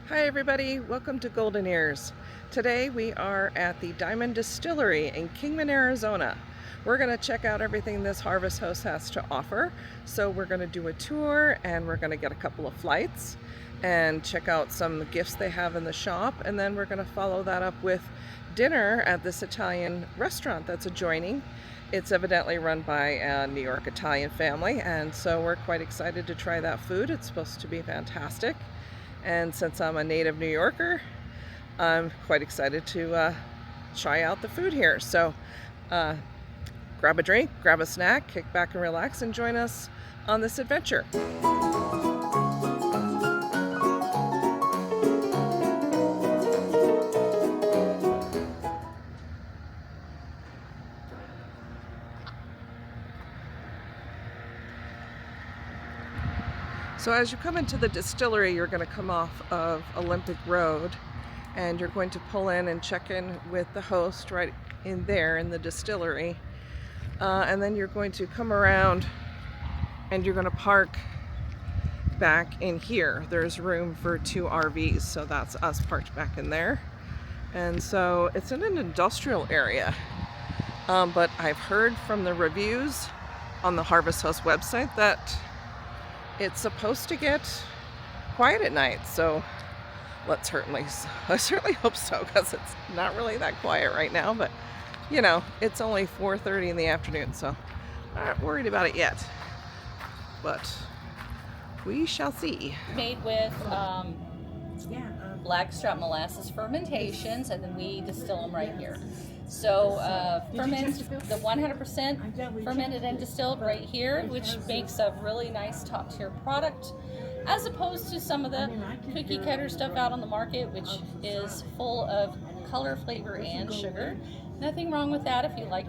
Hi everybody, welcome to Golden Ears. Today we are at the Diamond Distillery in Kingman, Arizona. We're going to check out everything this Harvest Host has to offer. So we're going to do a tour and we're going to get a couple of flights and check out some gifts they have in the shop, and then we're going to follow that up with dinner at this Italian restaurant that's adjoining. It's evidently run by a New York Italian family, and so we're quite excited to try that food. It's supposed to be fantastic. And since I'm a native New Yorker, I'm quite excited to try out the food here. So grab a drink, grab a snack, kick back and relax, and join us on this adventure. So as you come into the distillery, you're going to come off of Olympic Road and you're going to pull in and check in with the host right in there in the distillery. And then you're going to come around and you're going to park back in here. There's room for 2 RVs, so that's us parked back in there. And so it's in an industrial area. But I've heard from the reviews on the Harvest Host website that it's supposed to get quiet at night, so I certainly hope so, because it's not really that quiet right now. But you know, it's only 4:30 in the afternoon, so I'm not worried about it yet, but we shall see. Made with blackstrap molasses fermentations, and then we distill them right here. So ferment the 100% fermented and distilled right here, which makes a really nice top tier product, as opposed to some of the cookie cutter stuff out on the market, which is full of color, flavor, and sugar. Nothing wrong with that if you like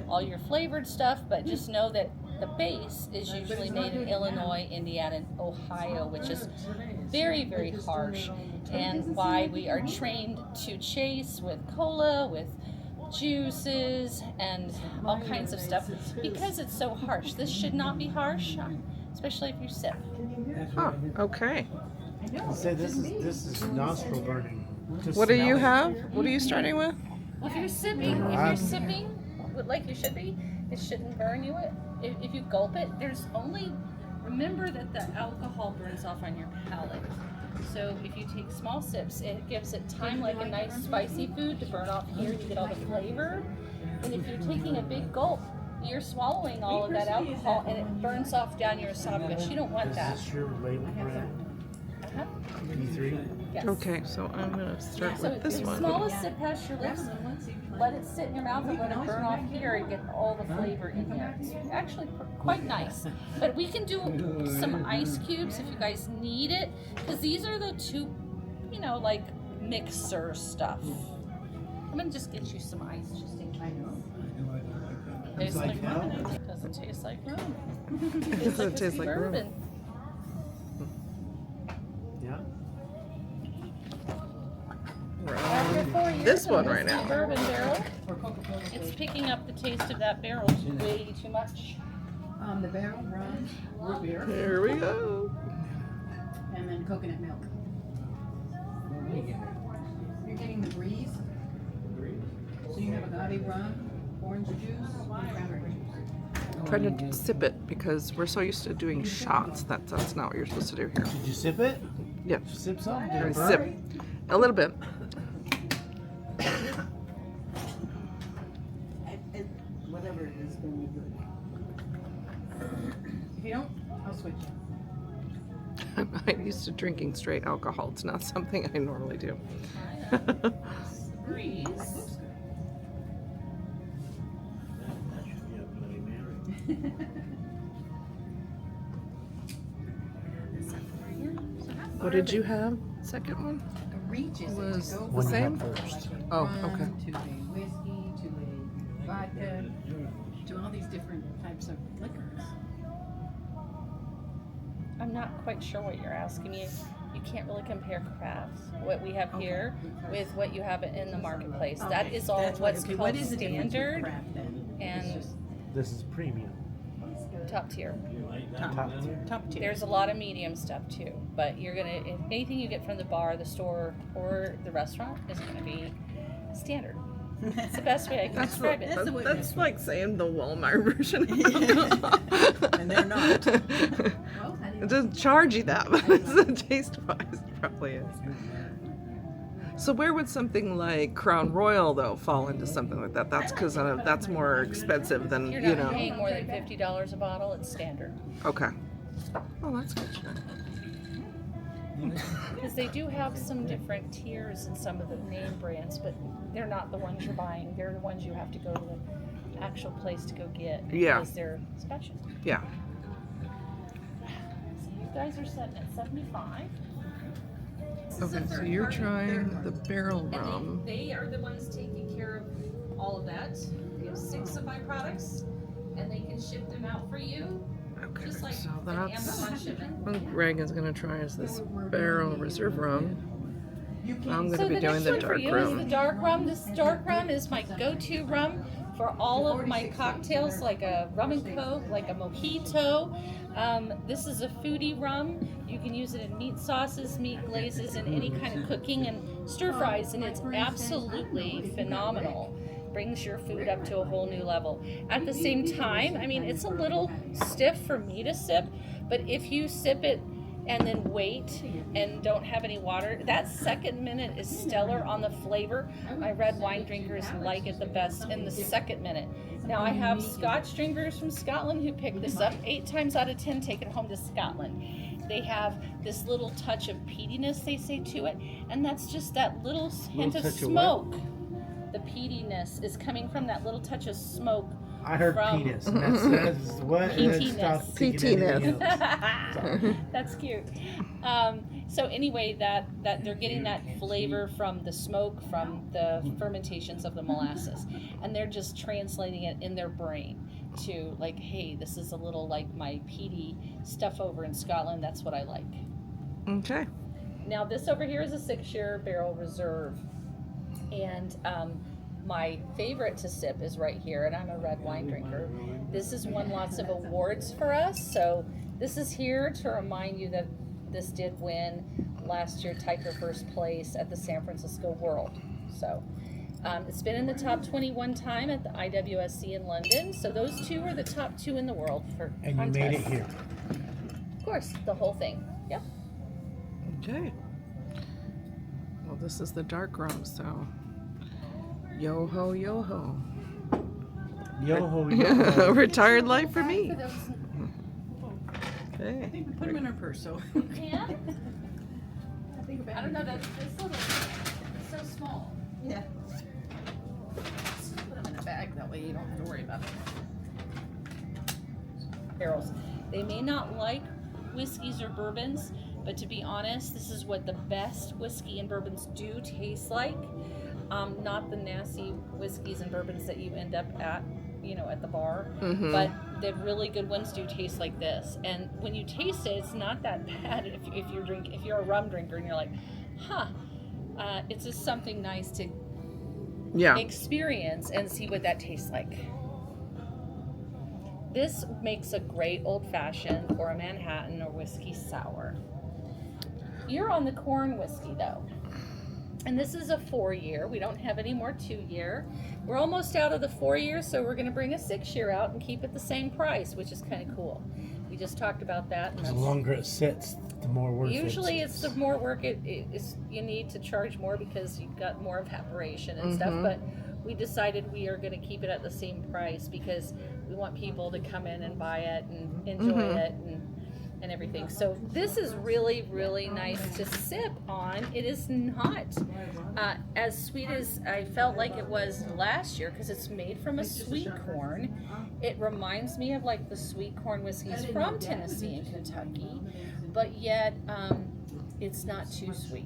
all your flavored stuff, but just know that the base is usually made in Illinois, Indiana, and Ohio, which is very, very harsh, and why we are trained to chase with cola, with juices, and all kinds of stuff, because it's so harsh. This should not be harsh, especially if you sip. Oh, okay. Say this is nostril burning. What do you have? What are you starting with? Well, if you're sipping like you should be, it shouldn't burn you. If you gulp it, remember that the alcohol burns off on your palate. So if you take small sips, it gives it time, like a nice spicy food, to burn off here to get all the flavor. And if you're taking a big gulp, you're swallowing all of that alcohol and it burns off down your esophagus. You don't want that. Is this your label brand? P3? Yes. Okay, so I'm going to start with this the one. smallest sip past your lips, let it sit in your mouth and let it burn off here and get all the flavor in here. It's actually quite nice. But we can do some ice cubes if you guys need it, because these are the two, like mixer stuff. I'm going to just get you some ice just in case. Tastes like rum. Doesn't taste like rum. It doesn't taste like rum. Yeah. After 4 years This one on right now. Bourbon barrel, it's picking up the taste of that barrel way too much. The barrel rum, root beer, Here we go. and then coconut milk. You're getting the breeze. So you have agave rum, orange juice, and cranberry juice. I'm trying to sip it because we're so used to doing shots. That's not what you're supposed to do here. Did you sip it? Yeah, Did you sip some? Did I it sip burn? a little bit. Whatever it is, going to be good. If you don't, I'll switch. I'm not used to drinking straight alcohol. It's not something I normally do. Breeze. What did you have? Second one? Reach is Was to go the What do you same? have first? Oh, rum, okay. to a whiskey, to a vodka, to all these different types of liquors. I'm not quite sure what you're asking me. You can't really compare crafts, what we have here, with what you have in the marketplace. That Okay, is all that's what's okay, called what is the difference with standard craft then? and This is premium. top tier. Top tier. There's a lot of medium stuff too, but you're gonna, if anything you get from the bar, the store, or the restaurant is gonna be standard. It's the best way I can describe it. That's like saying the Walmart version. And they're not. It doesn't charge you that, but it's a taste-wise, it probably is. So where would something like Crown Royal though fall into something like that? That's because that's more expensive than You're you not know. paying more than $50 a bottle. It's standard. Okay. Oh, that's good. Because they do have some different tiers in some of the name brands, but they're not the ones you're buying. They're the ones you have to go to the actual place to go get. Yeah. Because they're special. Yeah. So you guys are setting at 75. Okay, so you're trying the barrel rum. And they are the ones taking care of all of that. We have 6 of my products, and they can ship them out for you. Okay, Just like so an that's Amazon shipment. what Greg is gonna try is this barrel reserve rum. I'm gonna So be the doing next the one for dark you is the rum. dark rum. This dark rum is my go-to rum for all of my cocktails, like a rum and coke, like a mojito. This is a foodie rum. You can use it in meat sauces, meat glazes, and any kind of cooking and stir fries, and it's absolutely phenomenal. Brings your food up to a whole new level. At the same time, I mean, it's a little stiff for me to sip, but if you sip it and then wait and don't have any water, that second minute is stellar on the flavor. My red wine drinkers like it the best in the second minute. Now I have Scotch drinkers from Scotland who pick this up 8 times out of 10, take it home to Scotland. They have this little touch of peatiness, they say, to it, and that's just that little hint of smoke. The peatiness is coming from that little touch of smoke. I heard From- penis. And that's what? Peatiness. Stop thinking anything else. That's cute. So anyway, that they're getting that flavor from the smoke, from the fermentations of the molasses, and they're just translating it in their brain to like, hey, this is a little like my peaty stuff over in Scotland. That's what I like. Okay. Now this over here is a 6-year barrel reserve, and my favorite to sip is right here, and I'm a red wine drinker. This has won lots of awards for us, so this is here to remind you that this did win last year, tied for first place at the San Francisco World. So it's been in the top 21 time at the IWSC in London, so those 2 are the top 2 in the world for And you contests. made it here. Of course, the whole thing. Yep. Okay. Well, this is the dark rum, so yo ho, yo ho. Yo ho, yo ho. Retired life for me. For those- I Okay. think we put them in our purse, so. Yeah? I think I don't know, this little, it's so small. Yeah. Just put them in a bag, that way you don't have to worry about it. Barrels. They may not like whiskeys or bourbons, but to be honest, this is what the best whiskey and bourbons do taste like. Not the nasty whiskeys and bourbons that you end up at, at the bar. Mhm. But the really good ones do taste like this. And when you taste it, it's not that bad if you're a rum drinker and you're like, huh, it's just something nice to Yeah. experience and see what that tastes like. This makes a great old-fashioned or a Manhattan or whiskey sour. You're on the corn whiskey though. And this is a 4-year. We don't have any more 2-year. We're almost out of the 4-year, so we're gonna bring a 6-year out and keep it the same price, which is kind of cool. We just talked about that. And The longer it sits, the more worth it. usually it's the more work you need to charge more because you've got more evaporation and stuff, but we decided we are going to keep it at the same price because we want people to come in and buy it and enjoy it and everything. So this is really, really nice to sip on. It is not as sweet as I felt like it was last year because it's made from a sweet corn. It reminds me of like the sweet corn whiskeys from Tennessee and Kentucky, but yet it's not too sweet.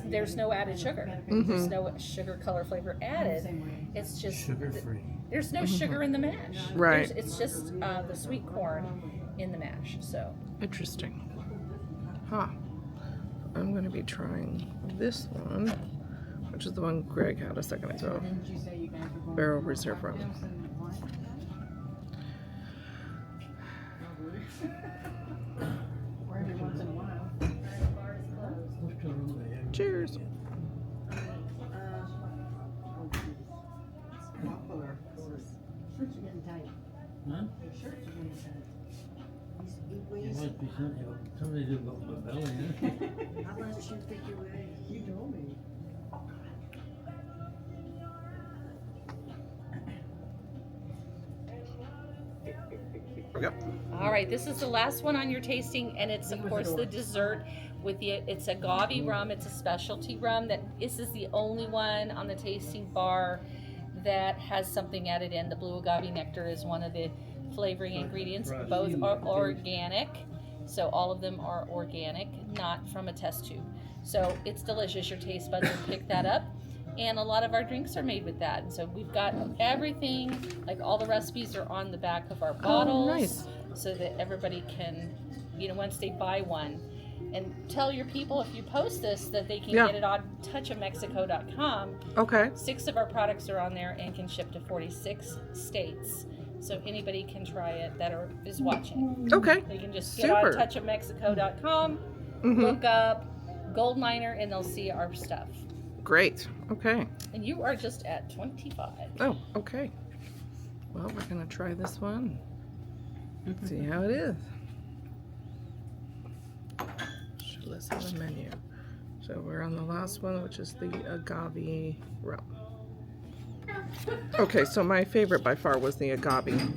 There's no added sugar. There's no sugar, color, flavor added. It's just Sugar free. there's no sugar in the mash. Right. It's just the sweet corn in the mash. So Interesting. Huh. I'm going to be trying this one, which is the one Greg had a second ago. Didn't you say you guys were going Barrel reserve rum. to Cheers. Shirts are getting tight. Huh? Your shirts are getting tight. It must be something to do about my belly, huh? How much you think you weigh? You told me. Yep. All right, this is the last one on your tasting, and it's of course the dessert with the. It's agave rum. It's a specialty rum. This is the only one on the tasting bar that has something added in. The blue agave nectar is one of the flavoring ingredients. Both are organic, so all of them are organic, not from a test tube. So it's delicious. Your taste buds will pick that up. And a lot of our drinks are made with that. And so we've got everything, like all the recipes are on the back of our bottles. Oh, nice. So that everybody can, once they buy one. And tell your people if you post this that they can get it on touchofmexico.com. Okay. 6 of our products are on there and can ship to 46 states. So anybody can try it that is watching. Okay. They can just get on Super. touchofmexico.com, look up Gold Miner, and they'll see our stuff. Great. Okay. And you are just at 25. Oh, okay. Well, we're gonna try this one. See how it is. Should list on the menu. So we're on the last one, which is the agave rum. Okay, so my favorite by far was the agave.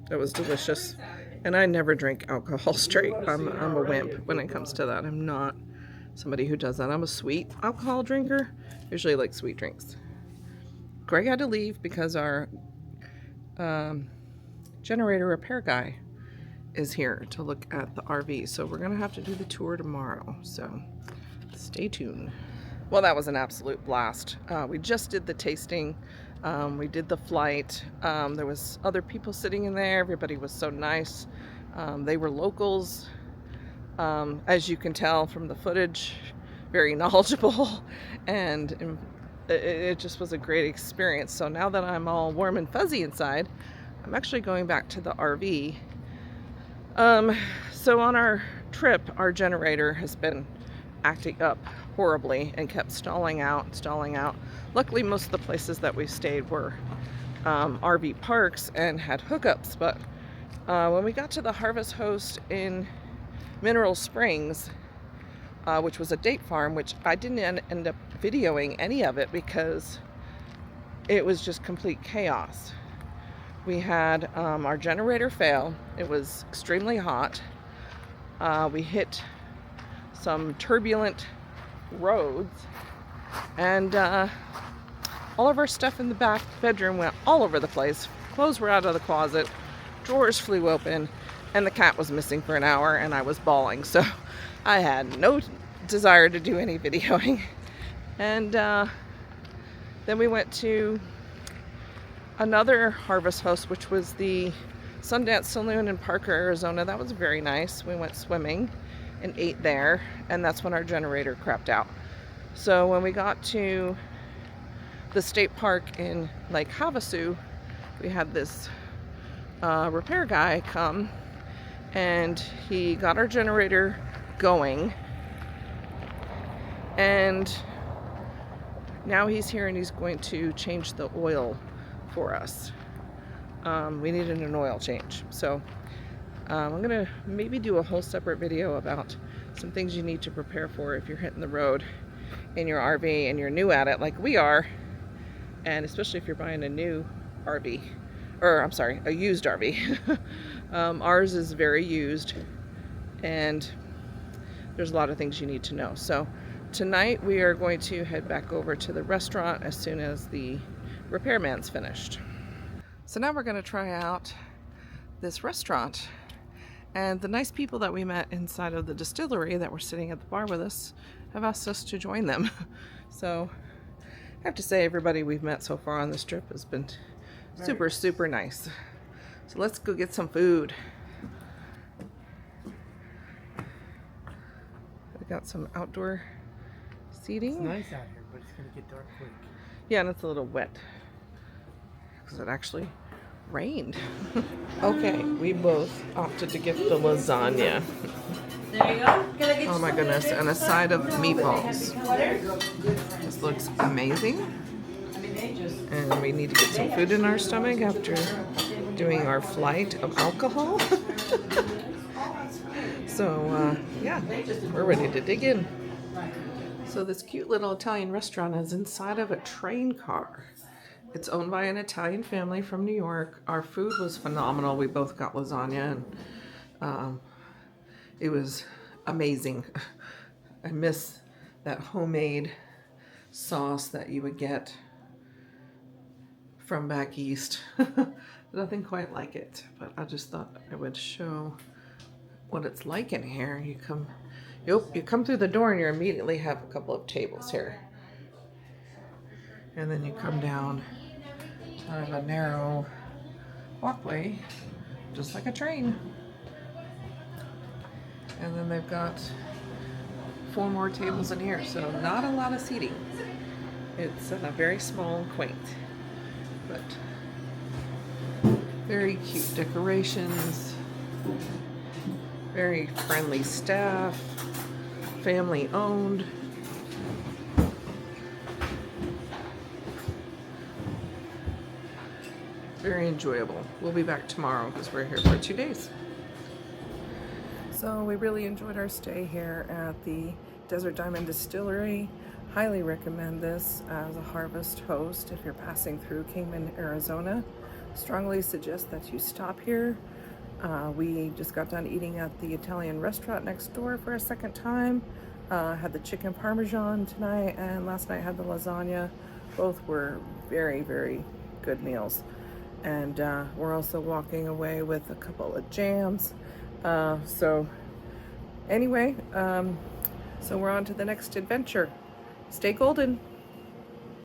That was delicious. And I never drink alcohol straight. I'm a wimp when it comes to that. I'm not somebody who does that. I'm a sweet alcohol drinker. Usually like sweet drinks. Greg had to leave because our generator repair guy is here to look at the RV. So we're gonna have to do the tour tomorrow. So stay tuned. Well, that was an absolute blast. We just did the tasting. We did the flight. There was other people sitting in there. Everybody was so nice. They were locals. As you can tell from the footage, very knowledgeable, and it just was a great experience. So now that I'm all warm and fuzzy inside, I'm actually going back to the RV. So on our trip, our generator has been acting up horribly and kept stalling out. Luckily, most of the places that we stayed were RV parks and had hookups, but when we got to the Harvest Host in Mineral Springs, which was a date farm, which I didn't end up videoing any of it because it was just complete chaos. We had our generator fail. It was extremely hot. We hit some turbulent roads, and all of our stuff in the back bedroom went all over the place. Clothes were out of the closet, drawers flew open, and the cat was missing for an hour, and I was bawling. So I had no desire to do any videoing. And then we went to another Harvest Host, which was the Sundance Saloon in Parker, Arizona. That was very nice. We went swimming and ate there, and that's when our generator crapped out. So when we got to the state park in Lake Havasu, we had this repair guy come, and he got our generator going, and now he's here and he's going to change the oil for us. We needed an oil change, so I'm gonna maybe do a whole separate video about some things you need to prepare for if you're hitting the road in your RV and you're new at it like we are, and especially if you're buying a new RV, or I'm sorry, a used RV. Ours is very used, and there's a lot of things you need to know. So tonight we are going to head back over to the restaurant as soon as the repairman's finished. So now we're going to try out this restaurant, and the nice people that we met inside of the distillery that were sitting at the bar with us have asked us to join them. So I have to say, everybody we've met so far on this trip has been super nice. So let's go get some food. We got some outdoor seating. It's nice out here, but it's gonna get dark quick. Yeah, and it's a little wet because it actually rained. Okay, we both opted to get the lasagna. There you go. Can I get Oh you my some goodness, and a side of meatballs. water? This looks amazing. And we need to get some food in our stomach after doing our flight of alcohol. So, yeah, we're ready to dig in. So this cute little Italian restaurant is inside of a train car. It's owned by an Italian family from New York. Our food was phenomenal. We both got lasagna, and it was amazing. I miss that homemade sauce that you would get from back east. Nothing quite like it, but I just thought I would show what it's like in here. You come through the door and you immediately have a couple of tables here. And then you come down kind of a narrow walkway, just like a train. And then they've got 4 more tables in here, so not a lot of seating. It's very small and quaint, but very cute decorations, very friendly staff, family owned. Very enjoyable. We'll be back tomorrow because we're here for 2 days. So we really enjoyed our stay here at the Desert Diamond Distillery. Highly recommend this as a harvest host if you're passing through Kingman, Arizona. Strongly suggest that you stop here. We just got done eating at the Italian restaurant next door for a second time. Had the chicken parmesan tonight, and last night had the lasagna. Both were very, very good meals. And we're also walking away with a couple of jams. So anyway, so we're on to the next adventure. Stay golden.